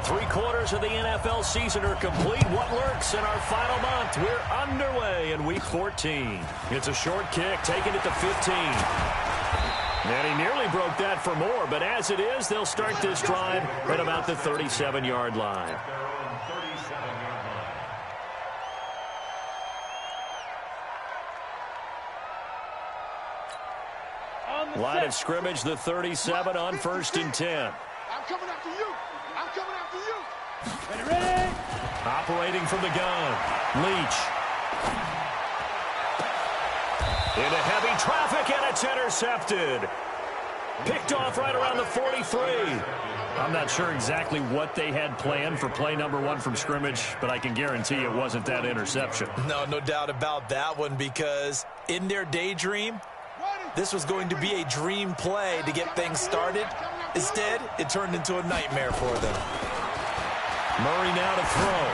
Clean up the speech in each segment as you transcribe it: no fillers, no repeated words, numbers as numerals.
3/4 of the NFL season are complete. What lurks in our final month? We're underway in Week 14. It's a short kick, taking it to 15. And he nearly broke that for more, but as it is, they'll start this drive at about the 37-yard line. Line of scrimmage, the 37 on 1st and 10. I'm coming after you. I'm coming after you. Ready? Operating from the gun. Leach. Into heavy traffic, and it's intercepted. Picked off right around the 43. I'm not sure exactly what they had planned for play number 1 from scrimmage, but I can guarantee it wasn't that interception. No doubt about that one, because in their daydream, this was going to be a dream play to get things started. Instead, it turned into a nightmare for them. Murray now to throw.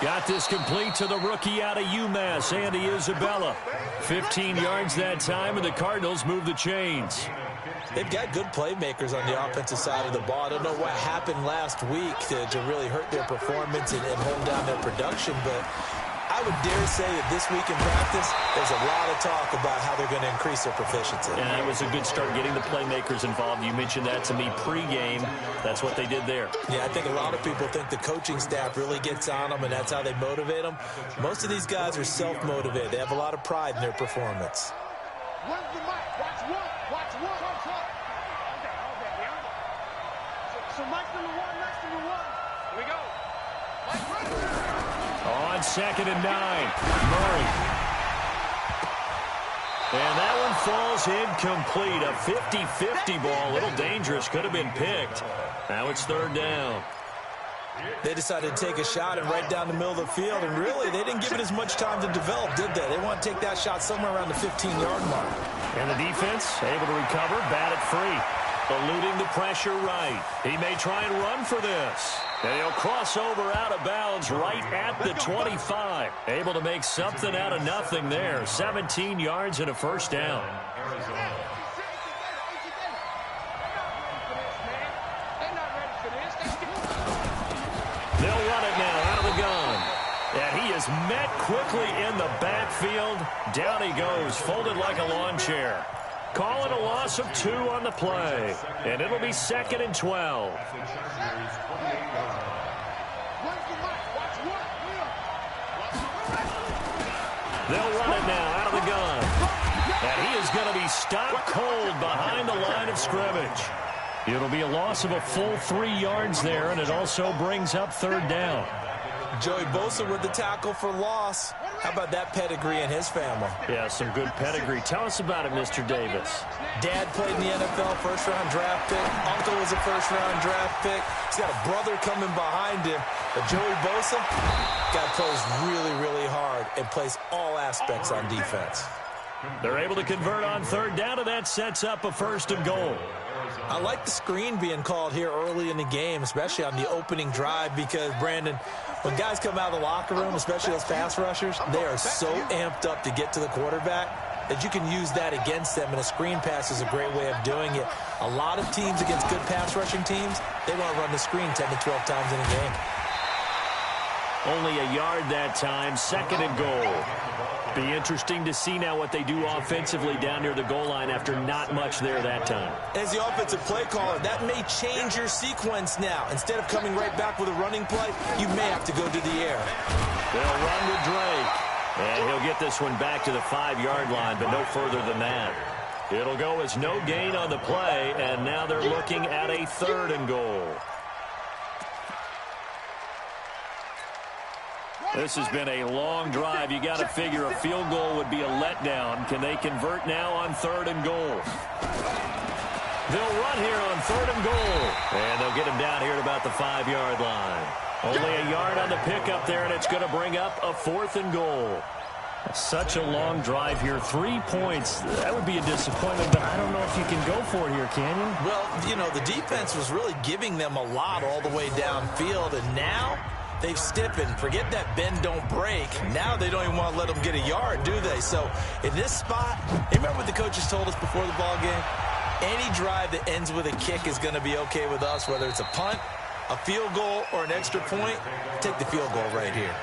Got this complete to the rookie out of UMass, Andy Isabella. 15 yards that time, and the Cardinals move the chains. They've got good playmakers on the offensive side of the ball. I don't know what happened last week to really hurt their performance and hold down their production, but I would dare say that this week in practice, there's a lot of talk about how they're going to increase their proficiency. And it was a good start getting the playmakers involved. You mentioned that to me pregame. That's what they did there. Yeah, I think a lot of people think the coaching staff really gets on them, and that's how they motivate them. Most of these guys are self-motivated. They have a lot of pride in their performance. Where's the mic? Watch one. Watch one. So Mike's number 1, Mike's number 1. Here we go. Mike ready. On 2nd and 9, Murray. And that one falls incomplete. A 50-50 ball, a little dangerous, could have been picked. Now it's 3rd down. They decided to take a shot and right down the middle of the field, and really, they didn't give it as much time to develop, did they? They want to take that shot somewhere around the 15-yard mark. And the defense able to recover, bat it free. Eluding the pressure right. He may try and run for this. And he'll cross over out of bounds right at the 25. Able to make something out of nothing there. 17 yards and a 1st down. They'll run it now out of the gun. And he is met quickly in the backfield. Down he goes, folded like a lawn chair. Call it a loss of 2 on the play. And it'll be 2nd and 12. They'll run it now out of the gun. And he is going to be stopped cold behind the line of scrimmage. It'll be a loss of a full 3 yards there, and it also brings up 3rd down. Joey Bosa with the tackle for loss. How about that pedigree in his family? Yeah, some good pedigree. Tell us about it, Mr. Davis. Dad played in the NFL, 1st-round draft pick. Uncle was a 1st-round draft pick. He's got a brother coming behind him. But Joey Bosa, guy plays really, really hard and plays all aspects on defense. They're able to convert on 3rd down, and that sets up a 1st and goal. I like the screen being called here early in the game, especially on the opening drive, because, Brandon, when guys come out of the locker room, especially those pass rushers, they are so amped up to get to the quarterback that you can use that against them, and a screen pass is a great way of doing it. A lot of teams against good pass rushing teams, they want to run the screen 10 to 12 times in a game. Only a yard that time, 2nd and goal. Be interesting to see now what they do offensively down near the goal line after not much there that time. As the offensive play caller, that may change your sequence now. Instead of coming right back with a running play, you may have to go to the air. They'll run with Drake. And he'll get this one back to the 5-yard line, but no further than that. It'll go as no gain on the play, and now they're looking at a 3rd and goal. This has been a long drive. You got to figure a field goal would be a letdown. Can they convert now on 3rd and goal? They'll run here on 3rd and goal. And they'll get him down here at about the 5-yard line. Only a yard on the pickup there, and it's going to bring up a 4th and goal. Such a long drive here. 3 points. That would be a disappointment, but I don't know if you can go for it here, can you? Well, you know, the defense was really giving them a lot all the way downfield, and now they've stiffened. Forget that bend, don't break. Now they don't even want to let them get a yard, do they? So in this spot, remember what the coaches told us before the ball game? Any drive that ends with a kick is going to be okay with us, whether it's a punt, A field goal or an extra point, take the field goal right here.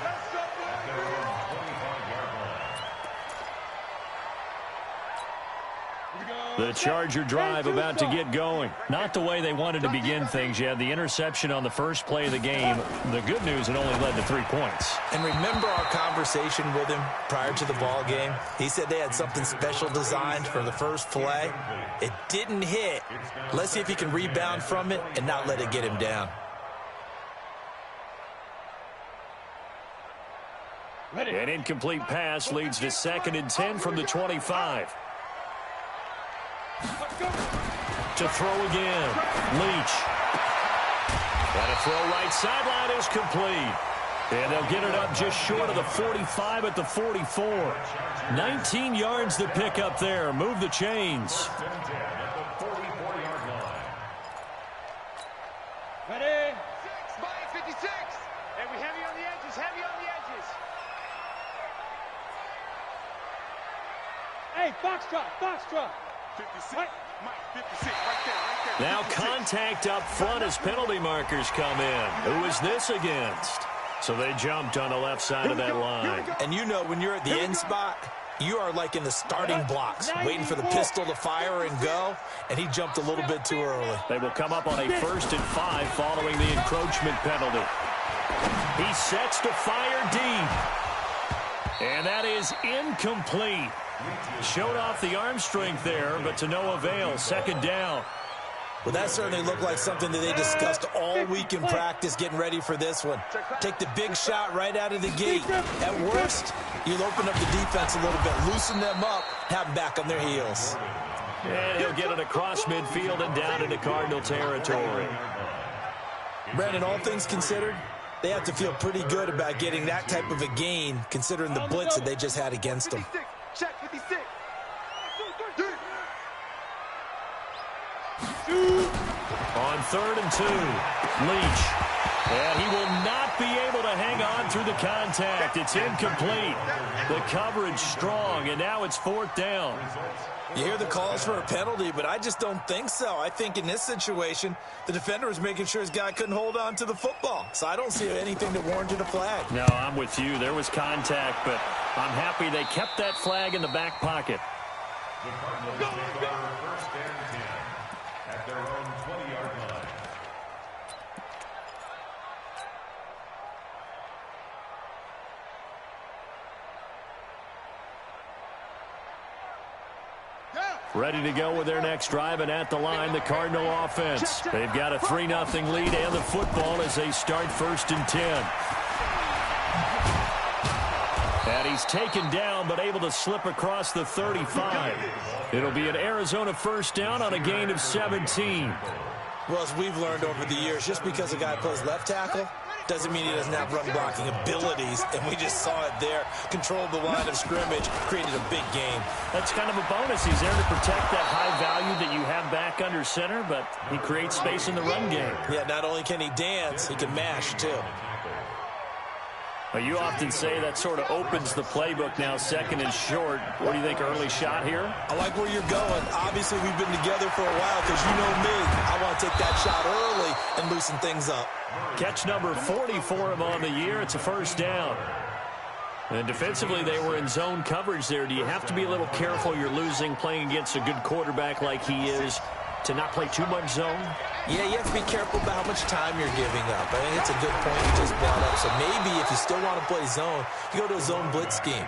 The Charger drive about to get going. Not the way they wanted to begin things. You had the interception on the first play of the game. The good news, it only led to 3 points. And remember our conversation with him prior to the ball game? He said they had something special designed for the first play. It didn't hit. Let's see if he can rebound from it and not let it get him down. An incomplete pass leads to 2nd and 10 from the 25. To throw again. Leach. And a throw right sideline is complete. And they'll get it up just short of the 45 at the 44. 19 yards to pick up there. Move the chains. Ready? 56. And we heavy on the edges, heavy on the edges. Hey, foxtrot. 56, Mike, 56, right there. Now contact up front as penalty markers come in. Who is this against? So they jumped on the left side of that line. And you know when you're at the end spot, you are like in the starting blocks, waiting for the pistol to fire and go, and he jumped a little bit too early. They will come up on a 1st and 5 following the encroachment penalty. He sets to fire deep. And that is incomplete. Showed off the arm strength there, but to no avail. 2nd down. Well, that certainly looked like something that they discussed all week in practice getting ready for this one. Take the big shot right out of the gate. At worst, you'll open up the defense a little bit, loosen them up, have them back on their heels. And he'll get it across midfield and down into Cardinal territory. Brandon, all things considered, they have to feel pretty good about getting that type of a gain, considering the blitz that they just had against them. Check 56. On 3rd and 2, Leach. And he will not be able to hang on through the contact. It's incomplete. The coverage strong, and now it's 4th down. You hear the calls for a penalty, but I just don't think so. I think in this situation, the defender was making sure his guy couldn't hold on to the football. So I don't see anything that warranted a flag. No, I'm with you. There was contact, but I'm happy they kept that flag in the back pocket. The Cardinals take over 1st and 10 at their own 20-yard line. Ready to go with their next drive, and at the line, the Cardinal offense. They've got a 3-0 lead and the football as they start 1st and 10. And he's taken down, but able to slip across the 35. It'll be an Arizona 1st down on a gain of 17. Well, as we've learned over the years, just because a guy plays left tackle doesn't mean he doesn't have run blocking abilities, and we just saw it there. Controlled the line of scrimmage, created a big game. That's kind of a bonus. He's there to protect that high value that you have back under center, but he creates space in the run game. Yeah, not only can he dance, he can mash, too. Well, you often say that sort of opens the playbook now, 2nd and short. What do you think, early shot here? I like where you're going. Obviously, we've been together for a while because you know me. I want to take that shot early and loosen things up. Catch number 40 for him on the year. It's a 1st down. And defensively, they were in zone coverage there. Do you have to be a little careful you're losing playing against a good quarterback like he is to not play too much zone? Yeah, you have to be careful about how much time you're giving up. I think it's a good point you just brought up. So maybe if you still want to play zone, you go to a zone blitz scheme.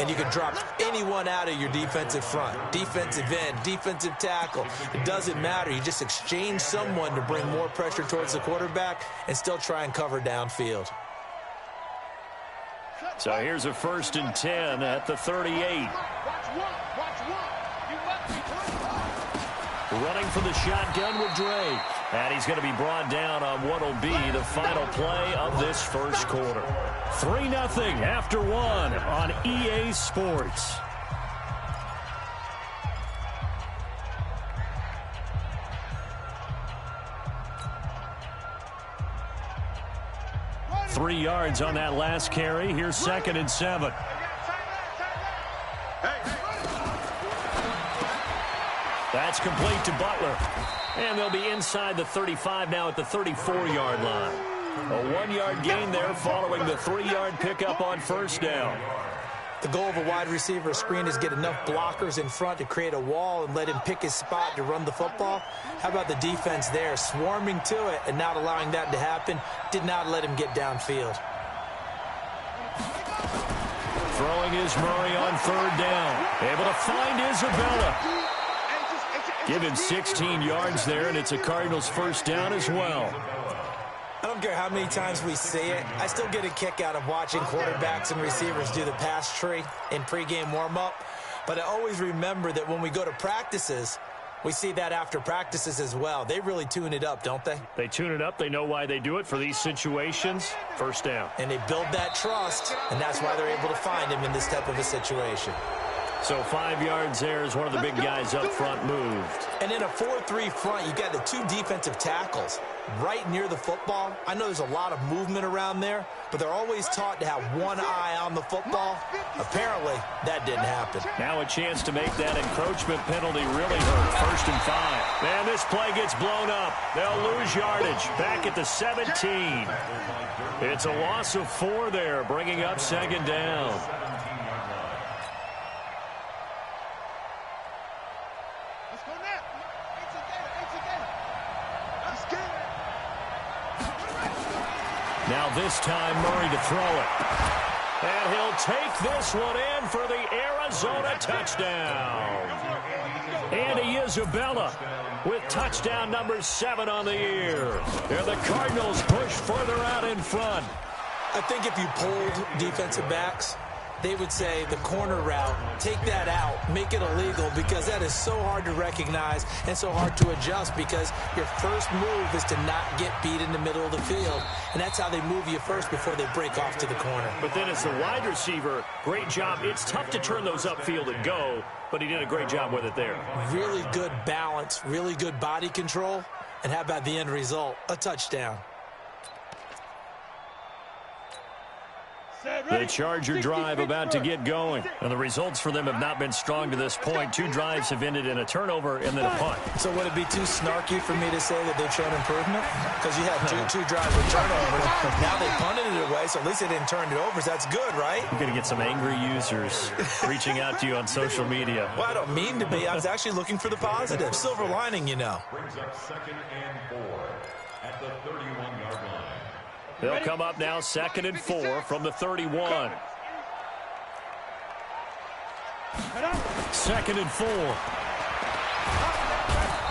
And you can drop anyone out of your defensive front. Defensive end, defensive tackle. It doesn't matter. You just exchange someone to bring more pressure towards the quarterback and still try and cover downfield. So here's a 1st and 10 at the 38. Running for the shotgun with Drake. And he's going to be brought down on what will be the final play of this 1st quarter. 3-0 after 1 on EA Sports. Three yards on that last carry. Here's 2nd and 7. That's It's complete to Butler. And they'll be inside the 35 now at the 34-yard line. A 1-yard gain there following the 3-yard pickup on first down. The goal of a wide receiver screen is get enough blockers in front to create a wall and let him pick his spot to run the football. How about the defense there, swarming to it and not allowing that to happen? Did not let him get downfield. Throwing is Murray on third down. Able to find Isabella. Given 16 yards there, and it's a Cardinals first down as well. I don't care how many times we see it. I still get a kick out of watching quarterbacks and receivers do the pass tree in pregame warm-up. But I always remember that when we go to practices, we see that after practices as well. They really tune it up, don't they? They tune it up. They know why they do it for these situations. First down. And they build that trust, and that's why they're able to find him in this type of a situation. So 5 yards there as one of the big guys up front moved. And in a 4-3 front, you got the 2 defensive tackles right near the football. I know there's a lot of movement around there, but they're always taught to have one eye on the football. Apparently, that didn't happen. Now a chance to make that encroachment penalty really hurt. First and 5. Man, this play gets blown up. They'll lose yardage. Back at the 17. It's a loss of 4 there, bringing up second down. Now this time Murray to throw it. And he'll take this one in for the Arizona touchdown. Andy Isabella with touchdown number 7 on the year. And the Cardinals push further out in front. I think if you polled defensive backs, they would say the corner route, take that out, make it illegal, because that is so hard to recognize and so hard to adjust, because your first move is to not get beat in the middle of the field. And that's how they move you first before they break off to the corner. But then as the wide receiver, great job. It's tough to turn those upfield and go, but he did a great job with it there. Really good balance, really good body control. And how about the end result? A touchdown. The Charger drive about to get going. And the results for them have not been strong to this point. 2 drives have ended in a turnover and then a punt. So would it be too snarky for me to say that they've shown improvement? Because you had two drives with turnovers. Now they punted it away, so at least they didn't turn it over. So that's good, right? You're going to get some angry users reaching out to you on social media. Well, I don't mean to be. I was actually looking for the positive. Silver lining, you know. Brings up 2nd and 4 at the 31-yard line. They'll come up now 2nd and 4 from the 31. 2nd and 4.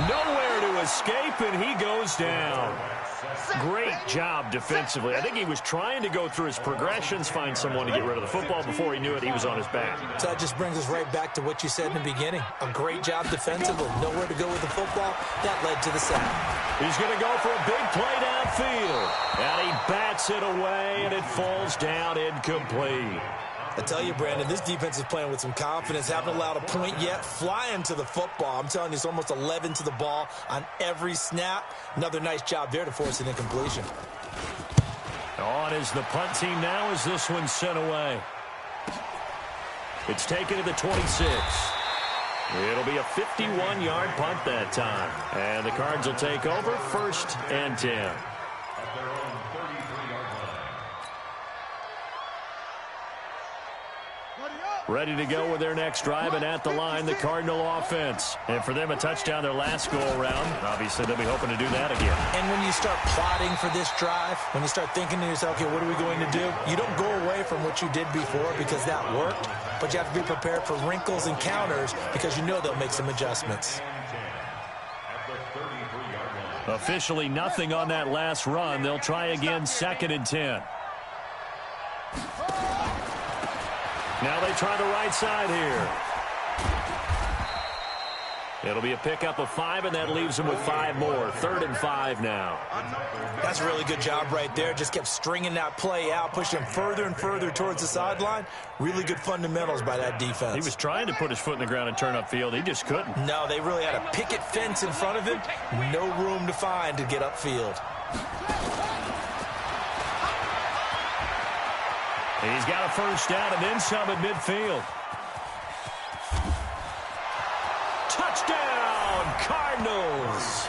Nowhere to escape, and he goes down. Great job defensively. I think he was trying to go through his progressions, find someone to get rid of the football. Before he knew it, he was on his back. So that just brings us right back to what you said in the beginning. A great job defensively. Nowhere to go with the football. That led to the sack. He's going to go for a big play downfield. And he bats it away, and it falls down incomplete. I tell you, Brandon, this defense is playing with some confidence. Haven't allowed a point yet. Flying to the football. I'm telling you, it's almost 11 to the ball on every snap. Another nice job there to force an incompletion. On is the punt team now as this one's sent away. It's taken to the 26. It'll be a 51-yard punt that time. And the Cards will take over 1st and 10. At their own 33-yard line. Ready to go with their next drive, and at the line, the Cardinal offense. And for them, a touchdown their last go-around. Obviously, they'll be hoping to do that again. And when you start plotting for this drive, when you start thinking to yourself, okay, what are we going to do? You don't go away from what you did before because that worked, but you have to be prepared for wrinkles and counters because you know they'll make some adjustments. Officially nothing on that last run. They'll try again 2nd and 10. Now they try the right side here. It'll be a pickup of 5, and that leaves them with 5 more. 3rd and 5 now. That's a really good job right there. Just kept stringing that play out, pushing them further and further towards the sideline. Really good fundamentals by that defense. He was trying to put his foot in the ground and turn upfield. He just couldn't. No, they really had a picket fence in front of him. No room to find to get upfield. He's got a first down and then some at midfield. Touchdown, Cardinals.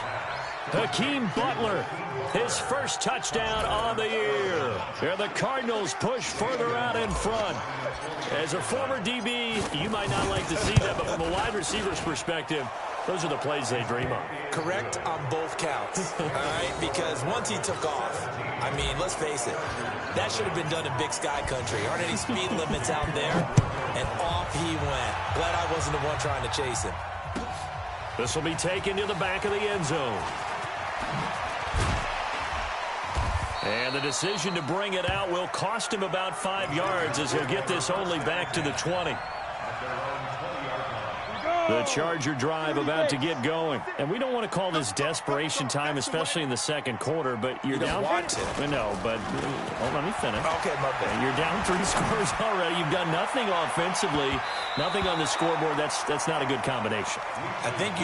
Hakeem Butler, his first touchdown on the year. And the Cardinals push further out in front. As a former DB, you might not like to see that, but from a wide receiver's perspective, those are the plays they dream of. Correct on both counts, all right? Because once he took off, I mean, let's face it, that should have been done in Big Sky Country. Aren't any speed limits out there? And off he went. Glad I wasn't the one trying to chase him. This will be taken to the back of the end zone. And the decision to bring it out will cost him about 5 yards as he'll get this only back to the 20. The Charger drive about to get going. And we don't want to call this desperation time, especially in the second quarter, but you're down. You don't want to. No, but hold on, let me finish. Okay, my bad. You're down 3 scores already. You've done nothing offensively, nothing on the scoreboard. That's not a good combination. I think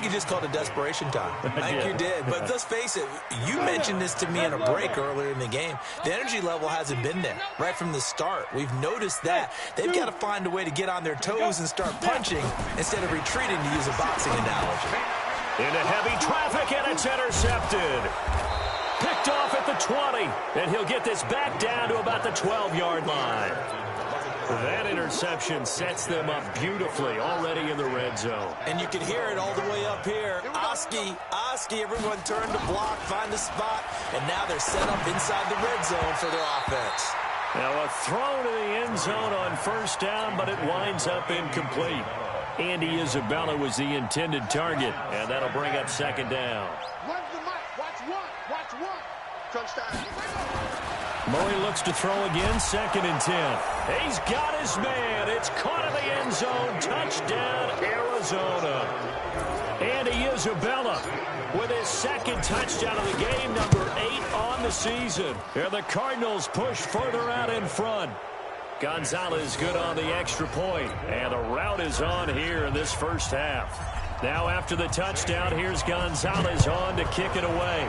you just called it desperation time. I think you did. But let's face it, you mentioned this to me in a break earlier in the game. The energy level hasn't been there right from the start. We've noticed that. They've got to find a way to get on their toes and start punching instead of retreating, to use a boxing analogy. Into heavy traffic, and it's intercepted. Picked off at the 20, and he'll get this back down to about the 12-yard line. That interception sets them up beautifully already in the red zone. And you can hear it all the way up here. Oski, everyone turned to block, find a spot, and now they're set up inside the red zone for their offense. Now a throw to the end zone on first down, but it winds up incomplete. Andy Isabella was the intended target, and that'll bring up second down. Run the mic. Watch one. Touchdown. Murray looks to throw again, 2nd and 10. He's got his man. It's caught in the end zone. Touchdown, Arizona. Andy Isabella with his 2nd touchdown of the game, number 8 on the season. And the Cardinals push further out in front. Gonzalez good on the extra point, and the route is on here in this first half. Now after the touchdown, here's Gonzalez on to kick it away.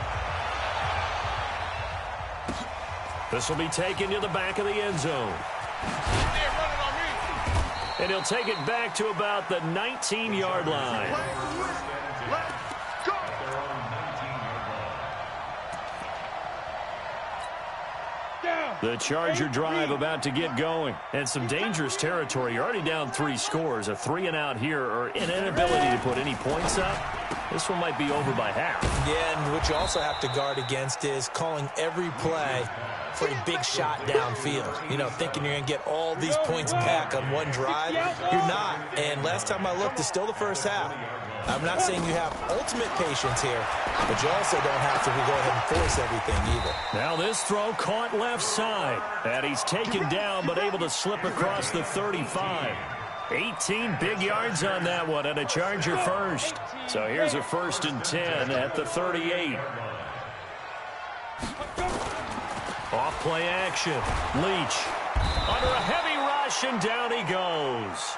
This will be taken to the back of the end zone. And he'll take it back to about the 19-yard line. The Charger drive about to get going. And some dangerous territory. You're already down 3 scores. A 3-and-out here, or an inability to put any points up. This one might be over by half. Yeah, and what you also have to guard against is calling every play for a big shot downfield. You know, thinking you're going to get all these points back on one drive. You're not. And last time I looked, it's still the first half. I'm not saying you have ultimate patience here, but you also don't have to go ahead and force everything either. Now this throw caught left side. And he's taken down, but able to slip across the 35. 18 big yards on that one, and a Charger first. So here's a 1st and 10 at the 38. Off play action. Leach under a heavy rush, and down he goes.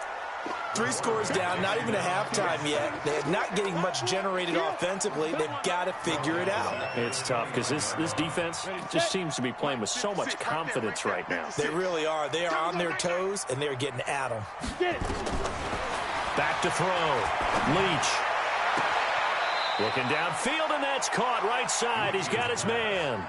3 scores down, not even a halftime yet. They're not getting much generated offensively. They've got to figure it out. It's tough because this defense just seems to be playing with so much confidence right now. They really are. They are on their toes, and they're getting at them. Back to throw. Leach. Looking downfield, and that's caught right side. He's got his man.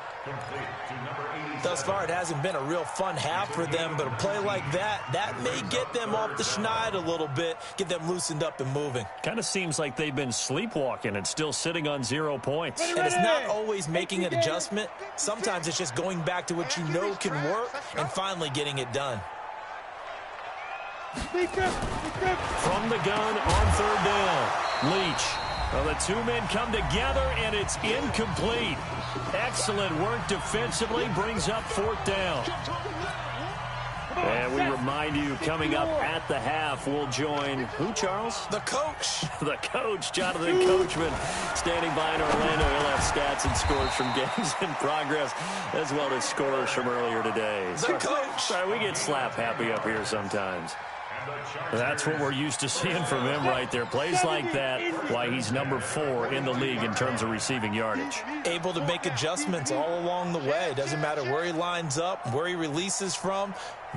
Thus far, it hasn't been a real fun half for them, but a play like that may get them off the schneid a little bit, get them loosened up and moving. Kind of seems like they've been sleepwalking and still sitting on 0 points. And it's not always making an adjustment. Sometimes it's just going back to what you know can work and finally getting it done. From the gun on 3rd down. Leach. Well, the 2 men come together, and it's incomplete. Excellent work defensively, brings up 4th down. And we remind you, coming up at the half, we'll join who, Charles? The coach. The coach, Jonathan Coachman, standing by in Orlando. He'll have stats and scores from games in progress, as well as scores from earlier today. The coach. Sorry, we get slap happy up here sometimes. That's what we're used to seeing from him right there. Plays like that, why he's number 4 in the league in terms of receiving yardage. Able to make adjustments all along the way. Doesn't matter where he lines up, where he releases from.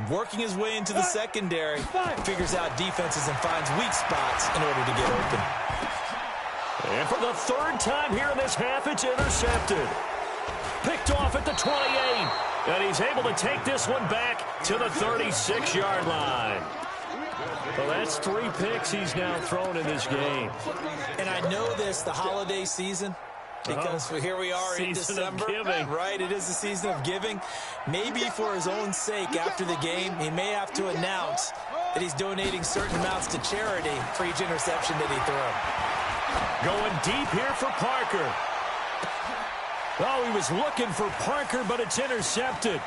Working his way into the secondary, figures out defenses and finds weak spots in order to get open. And for the third time here in this half, it's intercepted. Picked off at the 28. And he's able to take this one back to the 36-yard line. Well, that's 3 picks he's now thrown in this game. And I know this, the holiday season, because here we are in December. Right, it is the season of giving. Maybe for his own sake, after the game, he may have to announce that he's donating certain amounts to charity for each interception that he threw. Going deep here for Parker. Oh, he was looking for Parker, but it's intercepted.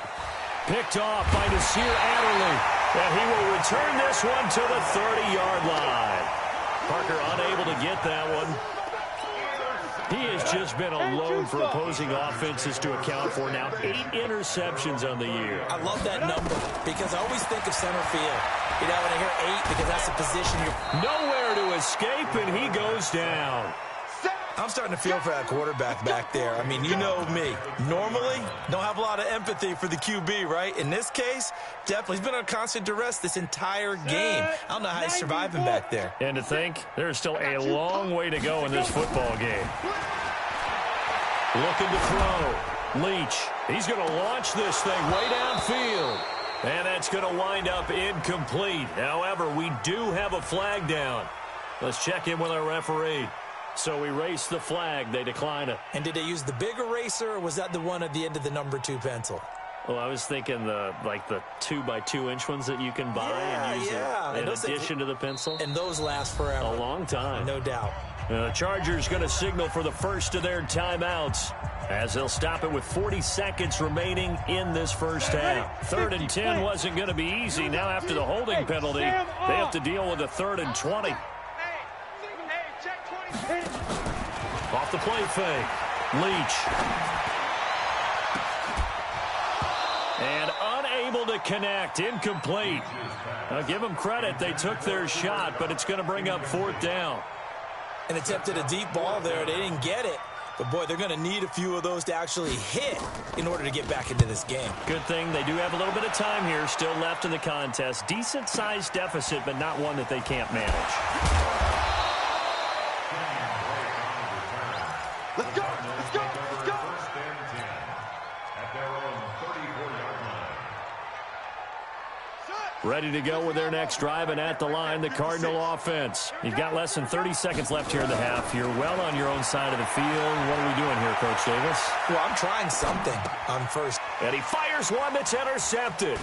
Picked off by Nasir Adderley. And he will return this one to the 30-yard line. Parker unable to get that one. He has just been a load for opposing offenses to account for now. 8 interceptions on the year. I love that number because I always think of center field. You know, when I hear 8, because that's the position you're... Nowhere to escape, and he goes down. I'm starting to feel for that quarterback back there. I mean, you know me. Normally, don't have a lot of empathy for the QB, right? In this case, definitely. He's been under constant duress this entire game. I don't know how he's surviving back there. And to think, there's still a long way to go in this football game. Looking to throw. Leach. He's going to launch this thing way downfield. And that's going to wind up incomplete. However, we do have a flag down. Let's check in with our referee. So erase the flag. They decline it. And did they use the big eraser, or was that the one at the end of the number 2 pencil? Well, I was thinking the 2x2-inch ones that you can buy and use in addition to the pencil. And those last forever. A long time. No doubt. The Chargers going to signal for the first of their timeouts as they'll stop it with 40 seconds remaining in this first half. 3rd and 10 wasn't going to be easy. Now after the holding penalty, they have to deal with a 3rd and 20. Off the play fake. Leach. And unable to connect. Incomplete. Now give them credit. They took their shot, but it's going to bring up 4th down. And attempted a deep ball there. They didn't get it. But, boy, they're going to need a few of those to actually hit in order to get back into this game. Good thing they do have a little bit of time here still left in the contest. Decent-sized deficit, but not one that they can't manage. Let's go! Let's go! Let's go! First and 10 at their own 34-yard line. Ready to go with their next drive, and at the line, the Cardinal offense. You've got less than 30 seconds left here in the half. You're well on your own side of the field. What are we doing here, Coach Davis? Well, I'm trying something on first. And he fires one that's intercepted.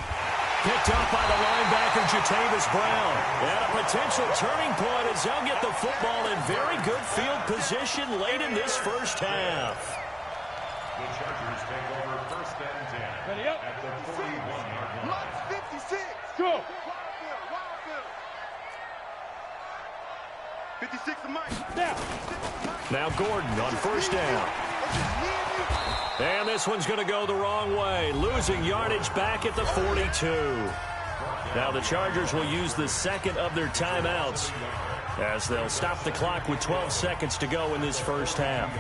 Picked up by the linebacker, Jatavis Brown. And a potential turning point as they'll get the football in very good field position late in this first half. The Chargers take over first and 10 Ready up. at the 41-yard line. Mike 56. Go. 56 to Mike. Now Gordon on first down. And this one's going to go the wrong way, losing yardage back at the 42. Now the Chargers will use the second of their timeouts as they'll stop the clock with 12 seconds to go in this first half.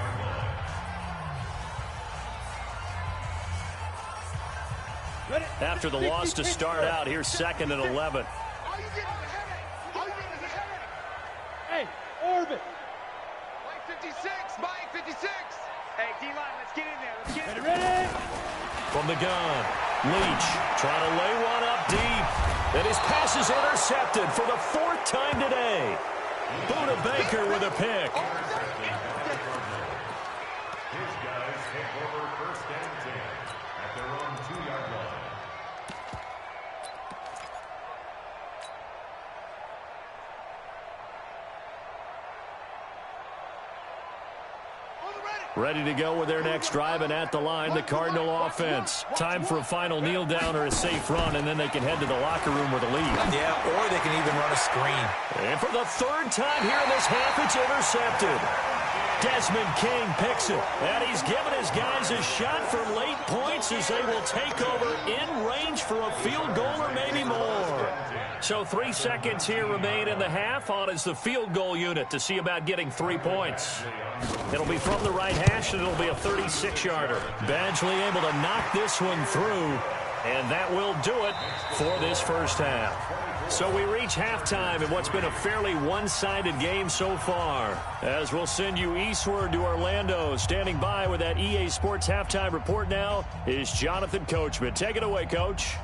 After the loss to start out, here's 2nd and 11. Hey, Orbit. Mike 56. Mike 56. Hey, D-line, let's get in there. Let's get ready. From the gun, Leach trying to lay one up deep. And his pass is intercepted for the 4th time today. Buda Baker with a pick. His guys take over first and 10 at their own 2-yard line. Ready to go with their next drive, and at the line, the Cardinal offense. Time for a final kneel down or a safe run, and then they can head to the locker room with a lead. Yeah, or they can even run a screen. And for the 3rd time here in this half, it's intercepted. Desmond King picks it, and he's given his guys a shot for late points as they will take over in range for a field goal or maybe more. So 3 seconds here remain in the half. On is the field goal unit to see about getting 3 points. It'll be from the right hash, and it'll be a 36-yarder. Badgley able to knock this one through, and that will do it for this first half. So we reach halftime in what's been a fairly one-sided game so far. As we'll send you eastward to Orlando. Standing by with that EA Sports halftime report now is Jonathan Coachman. Take it away, Coach.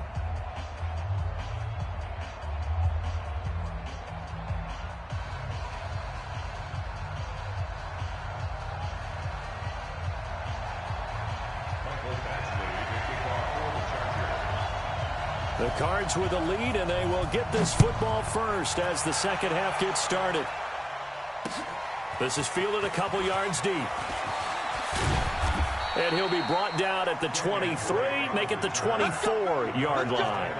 The Cards with a lead, and they will get this football first as the second half gets started. This is fielded a couple yards deep. And he'll be brought down at the 23, make it the 24-yard line.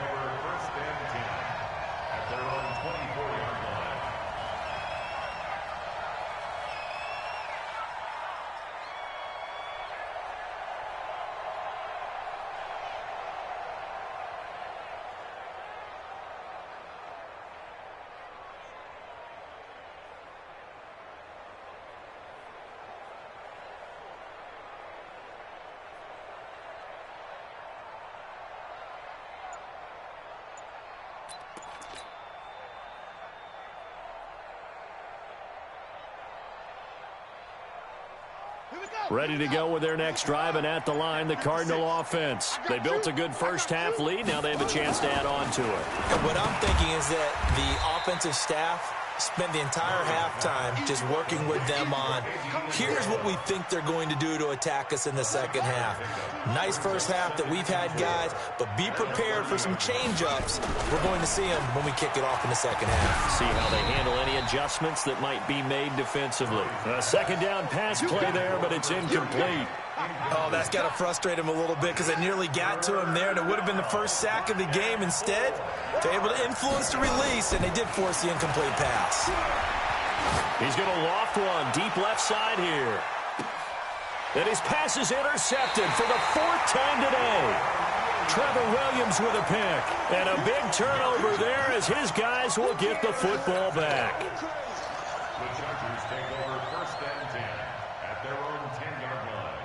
Ready to go with their next drive, and at the line, the Cardinal offense. They built a good first-half lead. Now they have a chance to add on to it. And what I'm thinking is that the offensive staff spent the entire halftime just working with them on, here's what we think they're going to do to attack us in the second half. Nice first half that we've had, guys, but be prepared for some change-ups. We're going to see them when we kick it off in the second half. See how they handle any adjustments that might be made defensively. A second down pass play there, but it's incomplete. Oh, that's got to frustrate him a little bit because they nearly got to him there, and it would have been the first sack of the game. Instead, they're able to influence the release, and they did force the incomplete pass. He's going to loft one deep left side here. And his pass is intercepted for the fourth time today. Trevor Williams with a pick. And a big turnover there as his guys will get the football back. The Chargers take over first and 10 at their own 10-yard line.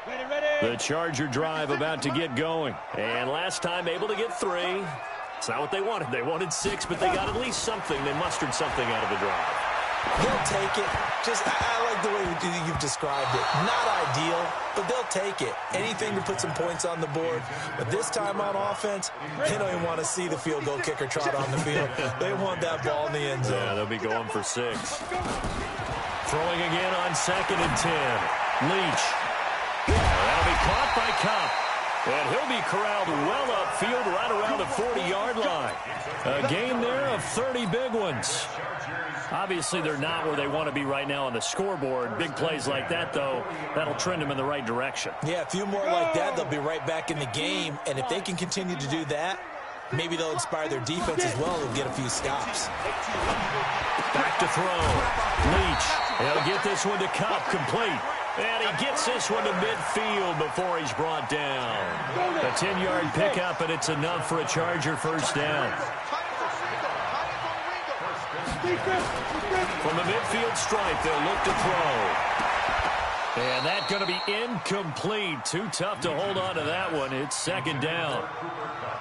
Ready. The Charger drive about to get going. And last time able to get 3. It's not what they wanted. They wanted 6, but they got at least something. They mustered something out of the drive. They'll take it. I like the way you've described it. Not ideal, but they'll take it. Anything to put some points on the board. But this time on offense, they don't even want to see the field goal kicker trot on the field. They want that ball in the end zone. Yeah, they'll be going for 6. Throwing again on 2nd and 10. Leach. That'll be caught by Cup. And he'll be corralled well upfield right around the 40-yard line. A gain there of 30 big ones. Obviously, they're not where they want to be right now on the scoreboard. Big plays like that, though, that'll trend them in the right direction. Yeah, a few more like that, they'll be right back in the game. And if they can continue to do that, maybe they'll inspire their defense as well and get a few stops. Back to throw. Leach. He'll get this one to Cup, complete. And he gets this one to midfield before he's brought down. A 10-yard pickup, and it's enough for a Charger first down. From the midfield stripe, they'll look to throw. And that's going to be incomplete. Too tough to hold on to that one. It's second down.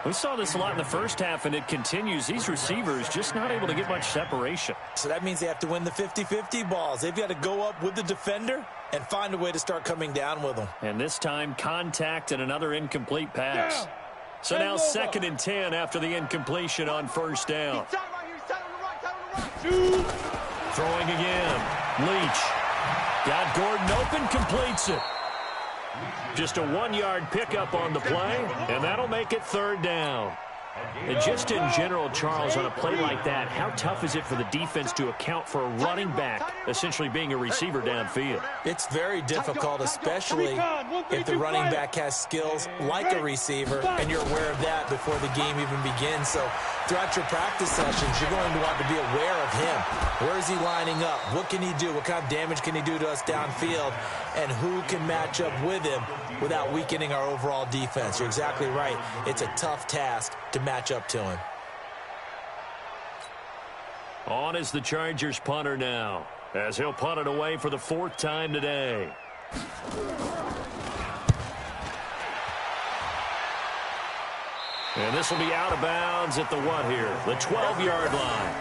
We saw this a lot in the first half, and it continues. These receivers just not able to get much separation. So that means they have to win the 50-50 balls. They've got to go up with the defender and find a way to start coming down with them. And this time, contact and another incomplete pass. So now 2nd and 10 after the incompletion on first down. Throwing again. Leach. Got Gordon open, completes it. Just a 1-yard pickup on the play, and that'll make it third down. And just in general, Charles, on a play like that, how tough is it for the defense to account for a running back essentially being a receiver downfield? It's very difficult, especially if the running back has skills like a receiver, and you're aware of that before the game even begins. So throughout your practice sessions, you're going to want to be aware of him. Where is he lining up? What can he do? What kind of damage can he do to us downfield? And who can match up with him without weakening our overall defense? You're exactly right. It's a tough task to match up to him. On is the Chargers punter now, as he'll punt it away for the 4th time today. And this will be out of bounds at the what here? The 12-yard line.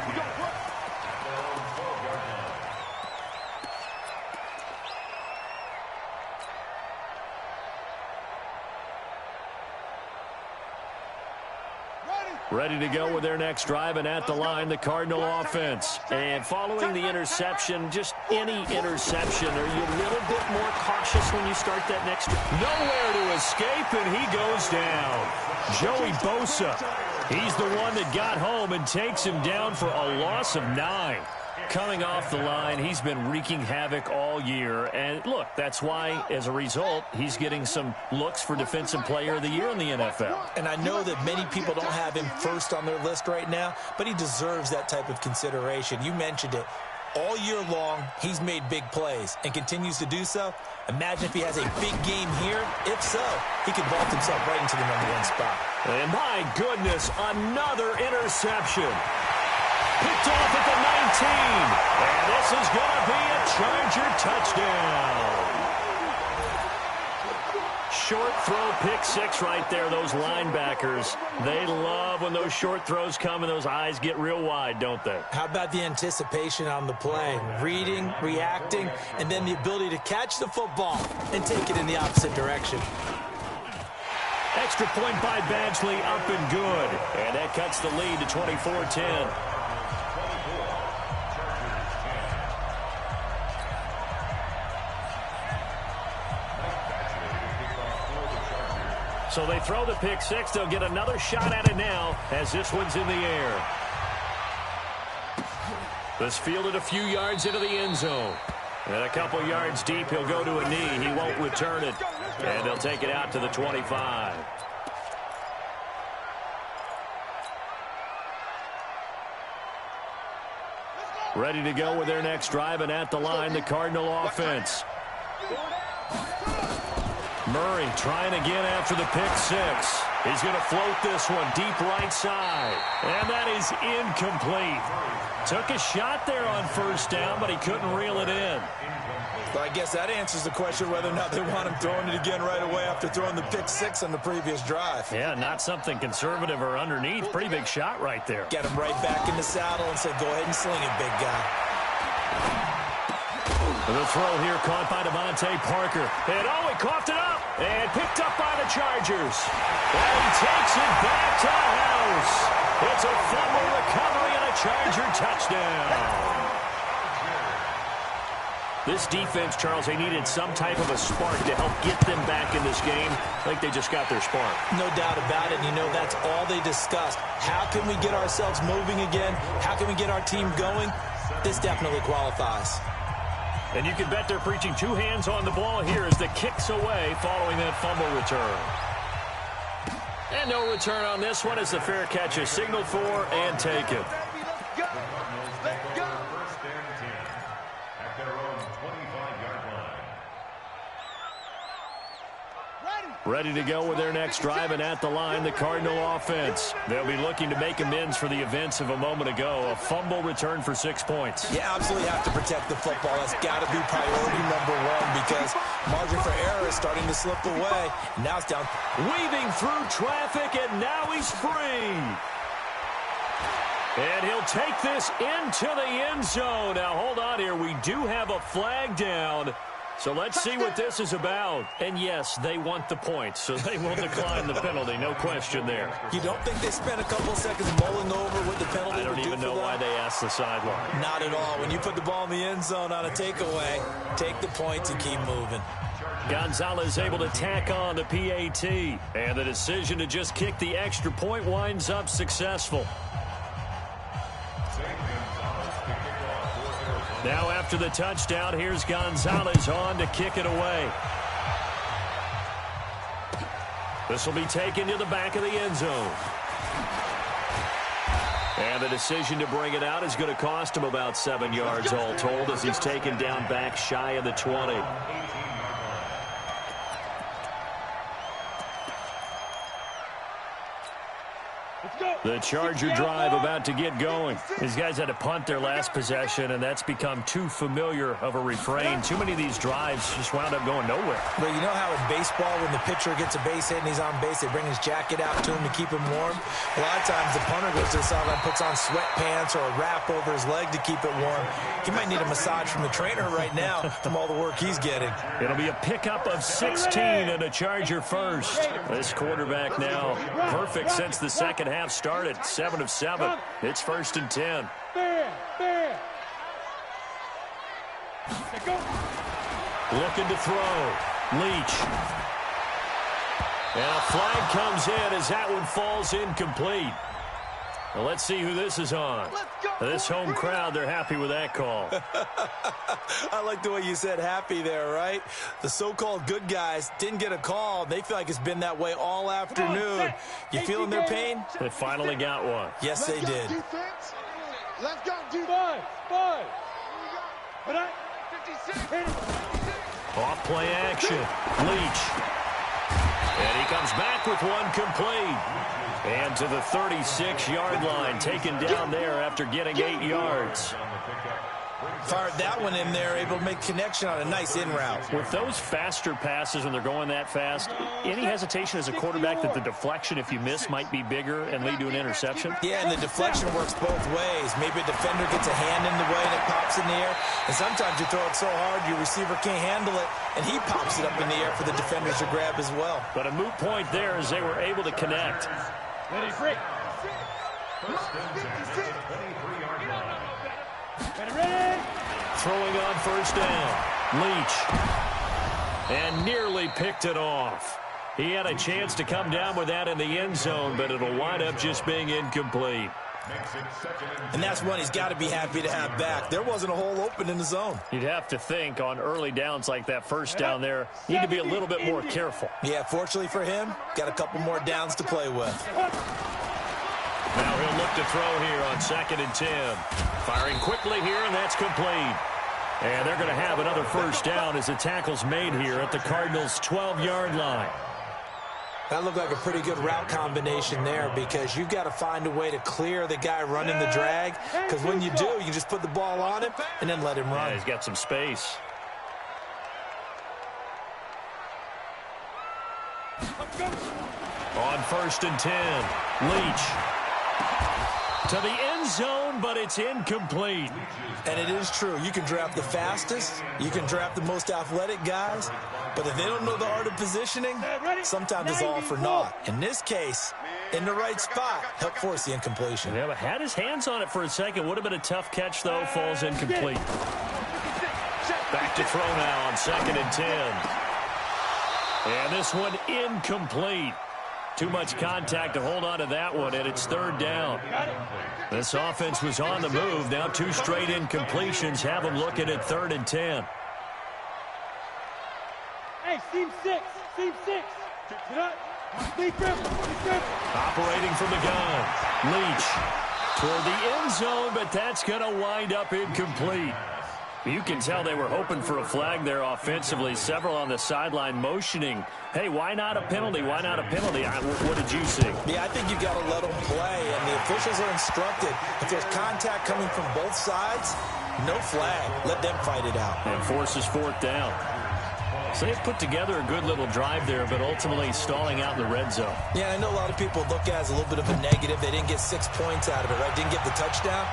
Ready to go with their next drive, and at the line, the Cardinal offense. And following the interception, just any interception, are you a little bit more cautious when you start that next drive? Nowhere to escape, and he goes down. Joey Bosa, he's the one that got home and takes him down for a loss of 9. Coming off the line, he's been wreaking havoc all year. And, look, that's why, as a result, he's getting some looks for Defensive Player of the Year in the NFL. And I know that many people don't have him first on their list right now, but he deserves that type of consideration. You mentioned it. All year long, he's made big plays and continues to do so. Imagine if he has a big game here. If so, he could vault himself right into the #1 spot. And, my goodness, another interception. Picked off at the 19. And this is going to be a Charger touchdown. Short throw, pick 6 right there. Those linebackers, they love when those short throws come and those eyes get real wide, don't they? How about the anticipation on the play? Reading, reacting, and then the ability to catch the football and take it in the opposite direction. Extra point by Badgley, up and good. And that cuts the lead to 24-10. So they throw the pick 6. They'll get another shot at it now as this one's in the air. This fielded a few yards into the end zone. And a couple yards deep, he'll go to a knee. He won't return it. And they'll take it out to the 25. Ready to go with their next drive, and at the line, the Cardinal offense. Murray trying again after the pick 6. He's going to float this one deep right side. And that is incomplete. Took a shot there on first down, but he couldn't reel it in. Well, I guess that answers the question whether or not they want him throwing it again right away after throwing the pick 6 on the previous drive. Yeah, not something conservative or underneath. Pretty big shot right there. Get him right back in the saddle and said, go ahead and sling it, big guy. The throw here caught by Devontae Parker. And he coughed it up and picked up by the Chargers. And he takes it back to the house. It's a fumble recovery and a Charger touchdown. This defense, Charles, they needed some type of a spark to help get them back in this game. I think they just got their spark. No doubt about it. You know, that's all they discussed. How can we get ourselves moving again? How can we get our team going? This definitely qualifies. And you can bet they're preaching 2 hands on the ball here as the kick's away following that fumble return. And no return on this one as the fair catch is signaled for and taken. Ready to go with their next drive, and at the line, the Cardinal offense. They'll be looking to make amends for the events of a moment ago. A fumble return for 6 points. You absolutely have to protect the football. That's got to be priority #1 because margin for error is starting to slip away. Now it's down. Weaving through traffic, and now he's free. And he'll take this into the end zone. Now, hold on here. We do have a flag down. So let's see what this is about. And, yes, they want the points, so they will decline the penalty. No question there. You don't think they spent a couple of seconds mulling over what the penalty would do for them? I don't even know why they asked the sideline. Not at all. When you put the ball in the end zone on a takeaway, take the points and keep moving. Gonzalez able to tack on the PAT. And the decision to just kick the extra point winds up successful. Now after the touchdown, here's Gonzalez on to kick it away. This will be taken to the back of the end zone. And the decision to bring it out is going to cost him about 7 yards all told as he's taken down back shy of the 20. Let's go. The Charger drive about to get going. These guys had to punt their last possession, and that's become too familiar of a refrain. Too many of these drives just wound up going nowhere. But you know how in baseball, when the pitcher gets a base hit and he's on base, they bring his jacket out to him to keep him warm? A lot of times the punter goes to the sideline, puts on sweatpants or a wrap over his leg to keep it warm. He might need a massage from the trainer right now from all the work he's getting. It'll be a pickup of 16 and a Charger first. This quarterback now perfect since the second half started. 7 of 7. It's 1st and 10. Looking to throw. Leach. And a flag comes in as that one falls incomplete. Well, let's see who this is on. This home crowd, they're happy with that call. I like the way you said happy there, right? The so-called good guys didn't get a call. They feel like it's been that way all afternoon. You feeling their pain? They finally got one. Yes, they did. Let's go, defense. Off play action. Leach. And he comes back with one complete. And to the 36-yard line, taken down there after getting 8 yards. Fired that one in there, able to make connection on a nice in route. With those faster passes when they're going that fast, any hesitation as a quarterback that the deflection, if you miss, might be bigger and lead to an interception? Yeah, and the deflection works both ways. Maybe a defender gets a hand in the way and it pops in the air. And sometimes you throw it so hard your receiver can't handle it, and he pops it up in the air for the defenders to grab as well. But a moot point there as they were able to connect. Ready, break. Ready. Throwing on 1st down. Leach. And nearly picked it off. He had a chance to come down with that in the end zone, but it'll wind up just being incomplete. And that's one he's got to be happy to have back. There wasn't a hole open in the zone. You'd have to think on early downs like that 1st down there, you need to be a little bit more careful. Yeah, fortunately for him, got a couple more downs to play with. Now he'll look to throw here on 2nd and 10. Firing quickly here, and that's complete. And they're going to have another 1st down as the tackle's made here at the Cardinals' 12-yard line. That looked like a pretty good route combination there, because you've got to find a way to clear the guy running the drag, because when you do, you can just put the ball on him and then let him run. Yeah, he's got some space. On 1st and 10, Leach. To the end zone, but it's incomplete. And it is true. You can draft the fastest. You can draft the most athletic guys. But if they don't know the art of positioning, sometimes it's all for naught. In this case, in the right spot, help force the incompletion. Yeah, but had his hands on it for a second. Would have been a tough catch, though. Falls incomplete. Back to throw now on 2nd and 10. And this one incomplete. Too much contact to hold on to that one, and it's 3rd down. This offense was on the move. Now 2 straight incompletions have them looking at 3rd and 10. Hey, team 6. Operating from the gun. Leach toward the end zone, but that's going to wind up incomplete. You can tell they were hoping for a flag there offensively. Several on the sideline motioning. Hey, why not a penalty? Why not a penalty? What did you see? Yeah, I think you got to let them play, and the officials are instructed. If there's contact coming from both sides, no flag. Let them fight it out. And forces 4th down. So they've put together a good little drive there, but ultimately stalling out in the red zone. Yeah, I know a lot of people look at it as a little bit of a negative. They didn't get 6 points out of it, right? Didn't get the touchdown.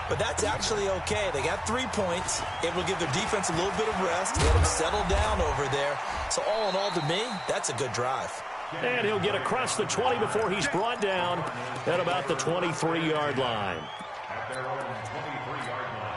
But that's actually okay. They got 3 points, able to give their defense a little bit of rest, let them settle down over there. So all in all, to me, that's a good drive. And he'll get across the 20 before he's brought down at about the 23-yard line. At their own 23-yard line.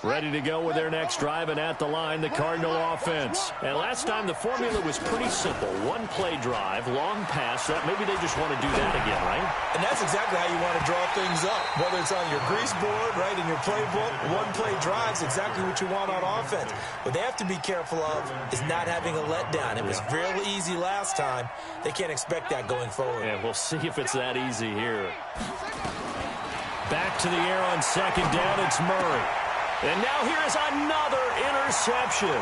Ready to go with their next drive, and at the line, the Cardinal offense. And last time, the formula was pretty simple. 1-play drive, long pass. That maybe they just want to do that again, right? And that's exactly how you want to draw things up. Whether it's on your grease board, right, in your playbook, 1-play drive's exactly what you want on offense. What they have to be careful of is not having a letdown. It was real easy last time. They can't expect that going forward. Yeah, we'll see if it's that easy here. Back to the air on 2nd down, it's Murray. And now here's another interception.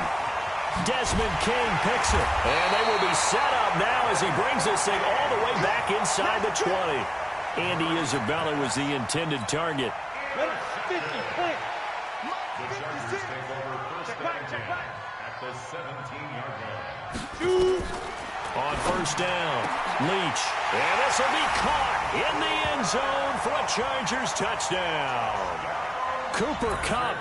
Desmond King picks it. And they will be set up now as he brings this thing all the way back inside the 20. Andy Isabella was the intended target. The Chargers take over first and 10 at the 17-yard line. On first down, Leach. And this will be caught in the end zone for a Chargers touchdown. Cooper Kupp,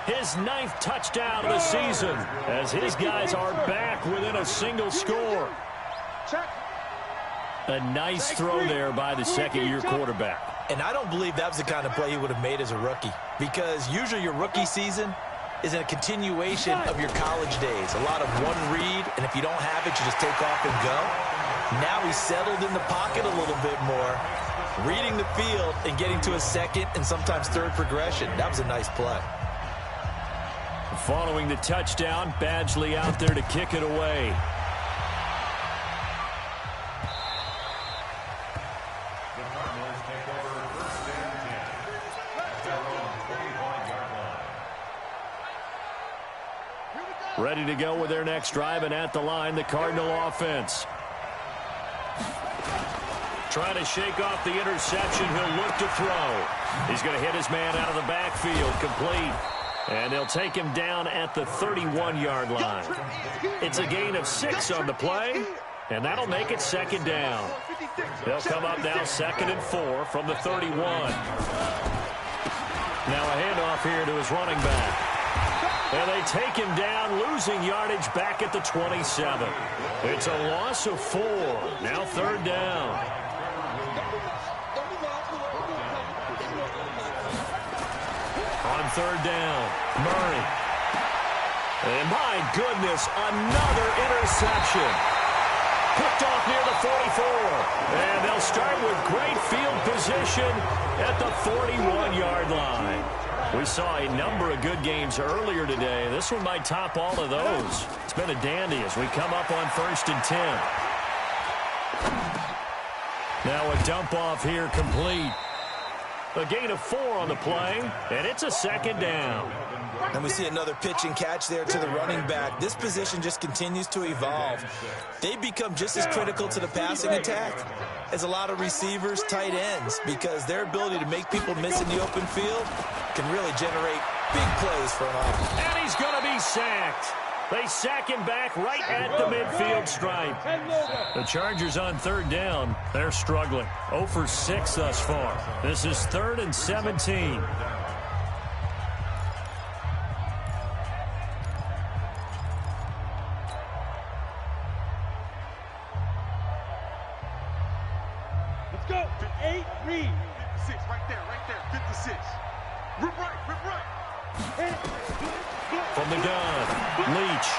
his 9th touchdown of the season, as his guys are back within a single score. A nice throw there by the second-year quarterback. And I don't believe that was the kind of play he would have made as a rookie, because usually your rookie season is a continuation of your college days. A lot of one read, and if you don't have it, you just take off and go. Now he's settled in the pocket a little bit more, reading the field and getting to a second and sometimes third progression. That was a nice play. Following the touchdown, Badgley out there to kick it away. The Cardinals take over first and 10 at their own 25-yard line. Ready to go with their next drive, and at the line, the Cardinal offense. Trying to shake off the interception. He'll look to throw. He's going to hit his man out of the backfield. Complete. And they'll take him down at the 31-yard line. It's a gain of 6 on the play, and that'll make it second down. They'll come up now 2nd and 4 from the 31. Now a handoff here to his running back. And they take him down, losing yardage back at the 27. It's a loss of 4. Now 3rd down. On 3rd down, Murray. And my goodness, another interception. Picked off near the 44. And they'll start with great field position at the 41-yard line. We saw a number of good games earlier today. This one might top all of those. It's been a dandy as we come up on 1st and 10. Now a dump off here complete. A gain of 4 on the play, and it's a second down. And we see another pitch and catch there to the running back. This position just continues to evolve. They become just as critical to the passing attack as a lot of receivers, tight ends, because their ability to make people miss in the open field can really generate big plays for an offense. And he's going to be sacked. They sack him back right at the midfield stripe. The Chargers on 3rd down. They're struggling. 0 for 6 thus far. This is 3rd and 17. Let's go. 8, read. 56, right there, 56. Rip right. From the gun, Leach.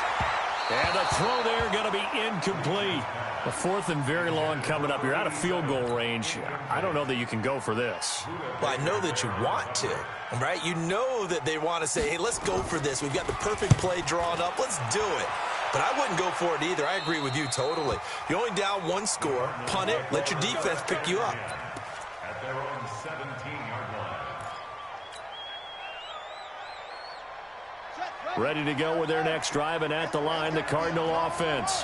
And a throw there going to be incomplete. A 4th and very long coming up. You're out of field goal range. I don't know that you can go for this. Well, I know that you want to, right? You know that they want to say, hey, let's go for this. We've got the perfect play drawn up. Let's do it. But I wouldn't go for it either. I agree with you totally. You're only down 1 score. Punt it. Let your defense pick you up. At their own 17-yard line. Ready to go with their next drive, and at the line, the Cardinal offense.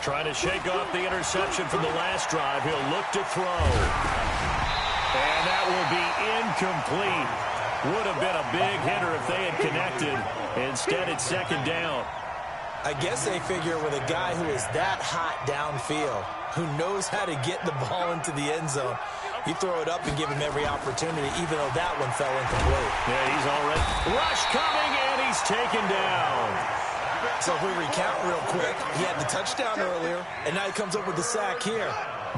Trying to shake off the interception from the last drive. He'll look to throw. And that will be incomplete. Would have been a big hitter if they had connected. Instead, it's 2nd down. I guess they figure with a guy who is that hot downfield, who knows how to get the ball into the end zone, you throw it up and give him every opportunity, even though that one fell incomplete. Yeah, he's already. Rush coming, and he's taken down. So if we recount real quick, he had the touchdown earlier, and now he comes up with the sack here.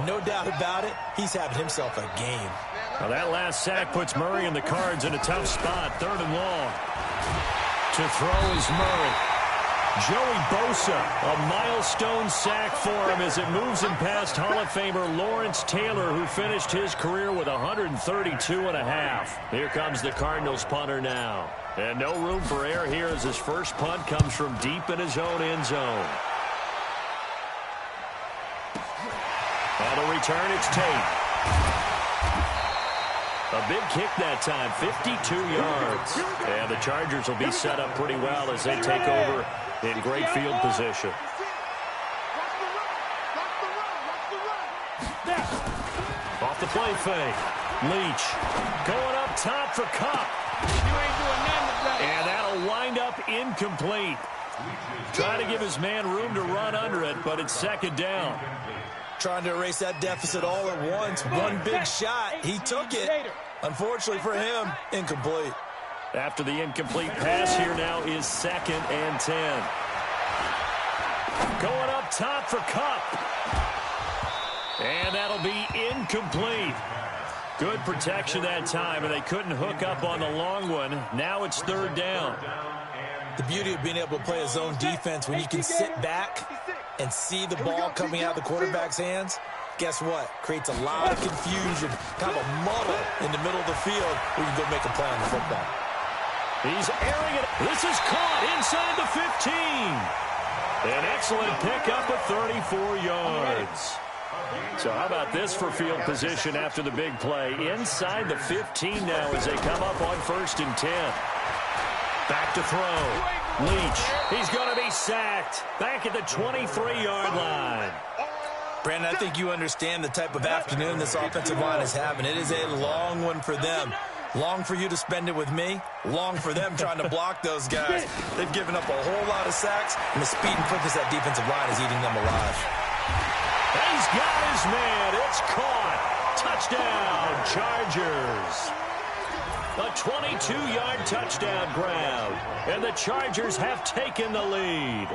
No doubt about it, he's having himself a game. Well, that last sack puts Murray and the Cards in a tough spot, 3rd and long. To throw is Murray. Joey Bosa, a milestone sack for him as it moves him past Hall of Famer Lawrence Taylor, who finished his career with 132.5. Here comes the Cardinals punter now. And no room for error here as his first punt comes from deep in his own end zone. On the return, it's Tate. A big kick that time, 52 yards. And the Chargers will be set up pretty well as they take over in great field position. Off the play fake. Leach going up top for Cup. And that'll wind up incomplete. Trying to give his man room to run under it, but it's second down. Trying to erase that deficit all at once. One big shot. He took it. Unfortunately for him, incomplete. After the incomplete pass, here now is 2nd and 10. Going up top for Cup. And that'll be incomplete. Good protection that time, and they couldn't hook up on the long one. Now it's 3rd down. The beauty of being able to play a zone defense when you can sit back and see the ball coming out of the quarterback's hands, guess what? Creates a lot of confusion, kind of a muddle in the middle of the field where you can go make a play on the football. He's airing it. This is caught inside the 15. An excellent pickup of 34 yards. So how about this for field position after the big play? Inside the 15 now as they come up on 1st and 10. Back to throw. Leach. He's going to be sacked. Back at the 23-yard line. Brandon, I think you understand the type of afternoon this offensive line is having. It is a long one for them. Long for you to spend it with me. Long for them trying to block those guys. They've given up a whole lot of sacks, and the speed and quickness of that defensive line is eating them alive. He's got his man. It's caught. Touchdown, Chargers. A 22-yard touchdown grab. And the Chargers have taken the lead.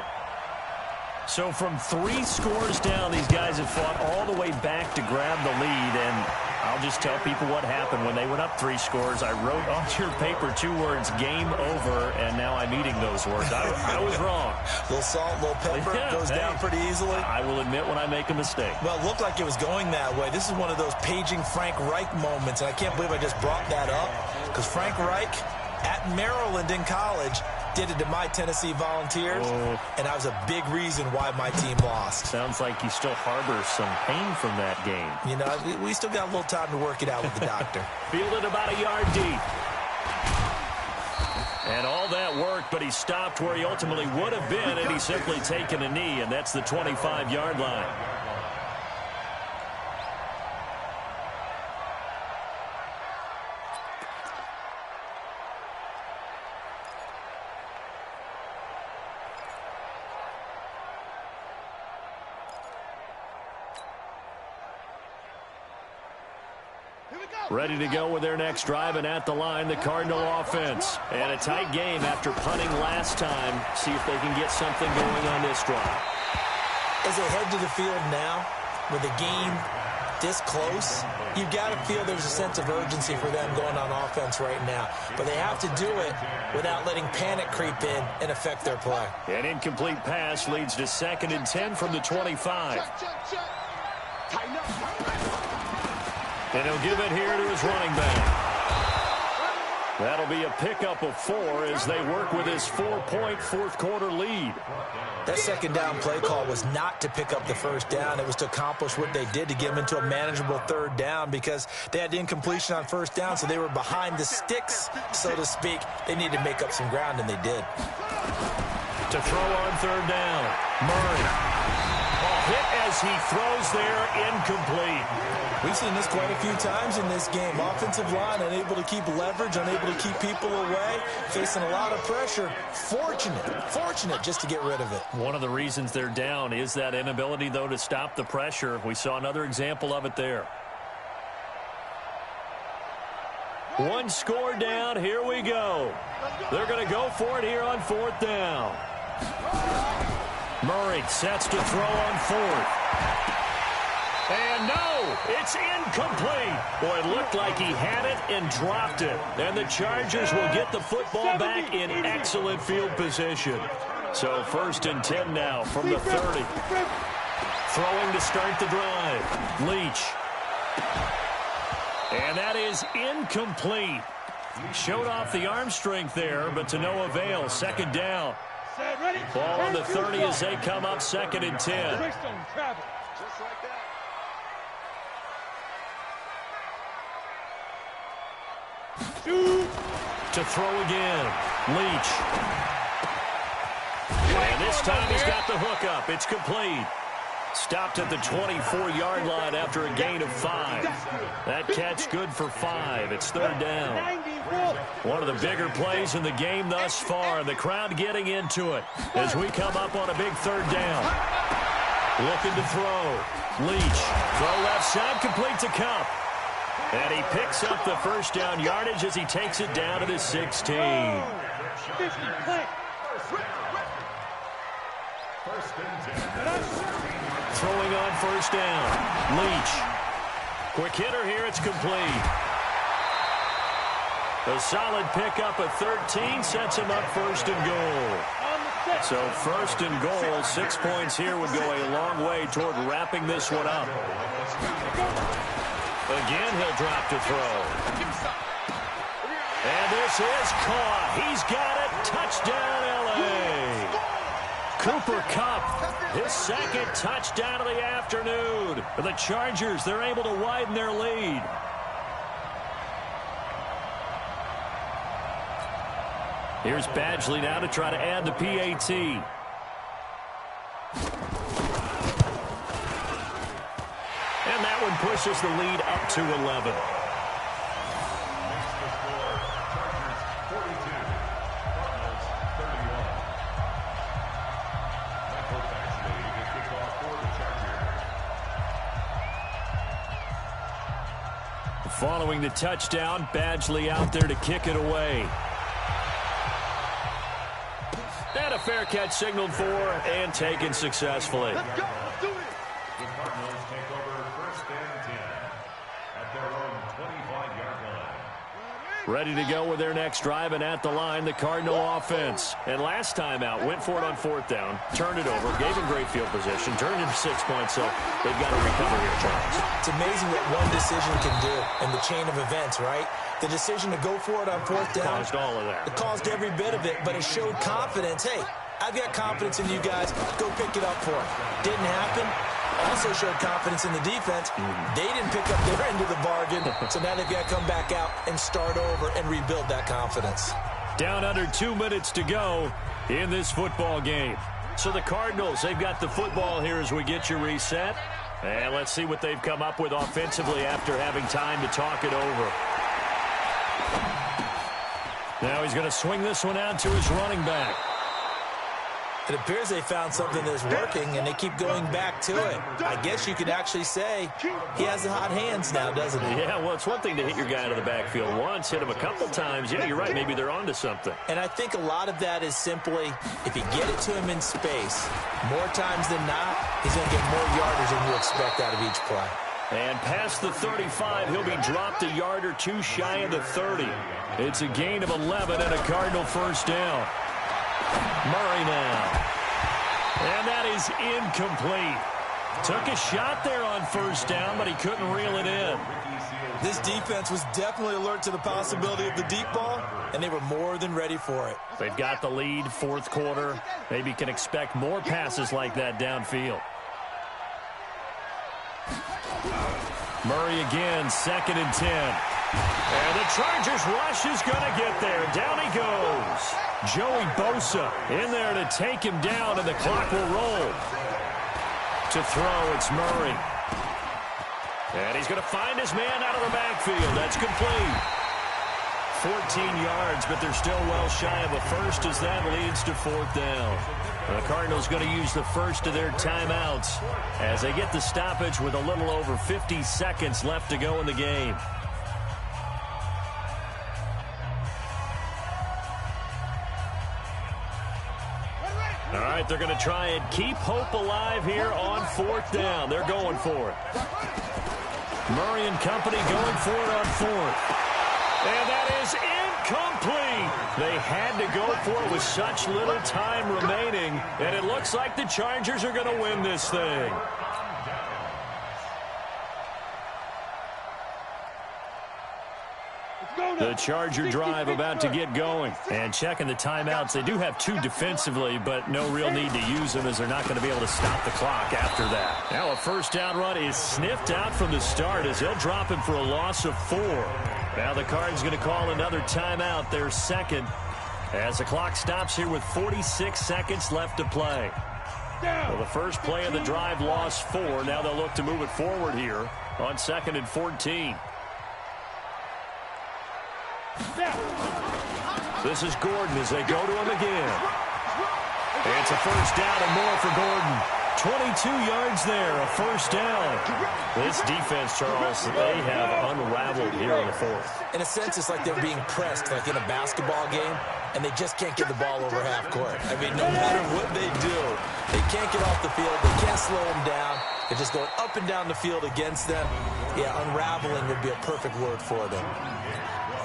So from 3 scores down, these guys have fought all the way back to grab the lead. And I'll just tell people what happened when they went up 3 scores. I wrote on your paper 2 words, game over, and now I'm eating those words. I was wrong. A little salt, a little pepper, goes down pretty easily. I will admit when I make a mistake. Well, it looked like it was going that way. This is one of those paging Frank Reich moments, and I can't believe I just brought that up, because Frank Reich at Maryland in college did it to my Tennessee Volunteers, and that was a big reason why my team lost. Sounds like you still harbor some pain from that game. You know, we still got a little time to work it out with the doctor. Fielded about a yard deep. And all that worked, but he stopped where he ultimately would have been, and he's simply taken a knee, and that's the 25-yard line. Ready to go with their next drive, and at the line, the Cardinal offense. And a tight game after punting last time. See if they can get something going on this drive. As they head to the field now, with the game this close, you've got to feel there's a sense of urgency for them going on offense right now. But they have to do it without letting panic creep in and affect their play. An incomplete pass leads to 2nd and 10 from the 25. And he'll give it here to his running back. That'll be a pickup of 4 as they work with his 4-point fourth-quarter lead. That second down play call was not to pick up the first down. It was to accomplish what they did to get them into a manageable 3rd down because they had incompletion on 1st down, so they were behind the sticks, so to speak. They needed to make up some ground, and they did. To throw on 3rd down, Murray. Hit as he throws there, incomplete. We've seen this quite a few times in this game. Offensive line unable to keep leverage, unable to keep people away, facing a lot of pressure. Fortunate just to get rid of it. One of the reasons they're down is that inability, though, to stop the pressure. We saw another example of it there. 1 score down. Here we go. They're going to go for it here on 4th down. Murray sets to throw on 4th. And no, it's incomplete. Boy, it looked like he had it and dropped it. And the Chargers will get the football back in excellent field position. So 1st and 10 now from the 30. Throwing to start the drive. Leach. And that is incomplete. Showed off the arm strength there, but to no avail. 2nd down. Ball on the 30 as they come up 2nd and 10. To throw again. Leach. And this time he's got the hook up. It's complete. Stopped at the 24-yard line after a gain of 5. That catch good for 5. It's third down. One of the bigger plays in the game thus far. The crowd getting into it as we come up on a big third down. Looking to throw. Leach. Throw left side, complete to Cup. And he picks up the first down yardage as he takes it down to the 16. Throwing on first down. Leach. Quick hitter here. It's complete. A solid pickup at 13 sets him up first and goal. So first and goal, 6 points here would go a long way toward wrapping this one up. Again, he'll drop to throw. And this is caught. He's got it. Touchdown, L.A. Cooper Kupp, his second touchdown of the afternoon. For the Chargers, they're able to widen their lead. Here's Badgley now to try to add the PAT. And that one pushes the lead up to 11. Following the touchdown, Badgley out there to kick it away. And a fair catch signaled for and taken successfully. The Cardinals take over first and 10 at their own 25-yard line. Ready to go with their next drive, and at the line, the Cardinal offense. And last time out, went for it on fourth down, turned it over, gave him great field position, turned into 6 points, so they've got to recover here, Charles. It's amazing what one decision can do in the chain of events, right? The decision to go for it on fourth down. Caused all of that. It caused every bit of it, but it showed confidence. Hey, I've got confidence in you guys. Go pick it up for it. Didn't happen. Also showed confidence in the defense. They didn't pick up their end of the bargain, so now they've got to come back out and start over and rebuild that confidence. Down under 2 minutes to go in this football game. So the Cardinals, they've got the football here as we get you reset. And let's see what they've come up with offensively after having time to talk it over. Now he's going to swing this one out to his running back. It appears they found something that's working, and they keep going back to it. I guess you could actually say he has the hot hands now, doesn't he? Yeah, well, it's one thing to hit your guy out of the backfield once, hit him a couple times. Yeah, you're right. Maybe they're onto something. And I think a lot of that is simply if you get it to him in space, more times than not, he's going to get more yardage than you expect out of each play. And past the 35, he'll be dropped a yard or two shy of the 30. It's a gain of 11 and a Cardinal first down. Murray now. And that is incomplete. Took a shot there on first down, but he couldn't reel it in. This defense was definitely alert to the possibility of the deep ball, and they were more than ready for it. They've got the lead, fourth quarter. Maybe can expect more passes like that downfield. Murray again, 2nd and 10. And the Chargers rush is going to get there. Down he goes. Joey Bosa in there to take him down, and the clock will roll. To throw, it's Murray. And he's going to find his man out of the backfield. That's complete. 14 yards, but they're still well shy of a first as that leads to fourth down. The Cardinals going to use the first of their timeouts as they get the stoppage with a little over 50 seconds left to go in the game. All right, they're going to try and keep hope alive here on fourth down. They're going for it. Murray and company going for it on fourth. And that is incomplete. They had to go for it with such little time remaining, and it looks like the Chargers are going to win this thing. The Charger drive about to get going. And checking the timeouts, they do have 2 defensively, but no real need to use them as they're not going to be able to stop the clock after that. Now a first down run is sniffed out from the start as they'll drop him for a loss of 4. Now the Cards going to call another timeout, their second, as the clock stops here with 46 seconds left to play. Well, the first play of the drive lost 4. Now they'll look to move it forward here on 2nd and 14. This is Gordon as they go to him again. It's a first down and more for Gordon. 22 yards there, a first down. This defense, Charles, they have unraveled here in the 4th. In a sense, it's like they're being pressed, like in a basketball game, and they just can't get the ball over half court. I mean, no matter what they do, they can't get off the field. They can't slow them down. They're just going up and down the field against them. Yeah, unraveling would be a perfect word for them.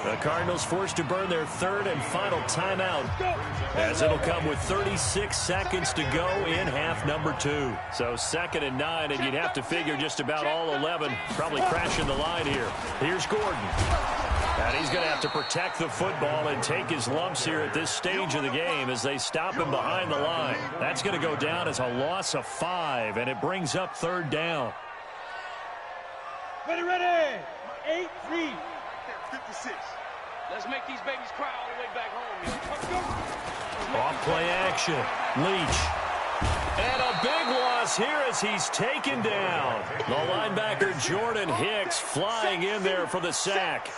The Cardinals forced to burn their 3rd and final timeout, as it'll come with 36 seconds to go in half number 2. So 2nd and 9, and you'd have to figure just about all 11 probably crashing the line here. Here's Gordon. And he's going to have to protect the football and take his lumps here at this stage of the game as they stop him behind the line. That's going to go down as a loss of 5, and it brings up 3rd down. Ready. 8-3. 56. Let's make these babies cry all the way back home. Off play action. Leach. And a big loss here as he's taken down. The linebacker Jordan Hicks flying in there for the sack.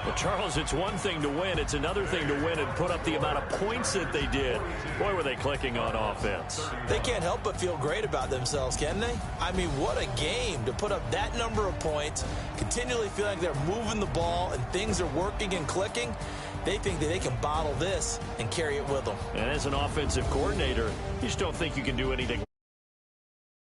Well, Charles, it's one thing to win. It's another thing to win and put up the amount of points that they did. Boy, were they clicking on offense. They can't help but feel great about themselves, can they? I mean, what a game to put up that number of points, continually feel like they're moving the ball and things are working and clicking. They think that they can bottle this and carry it with them. And as an offensive coordinator, you just don't think you can do anything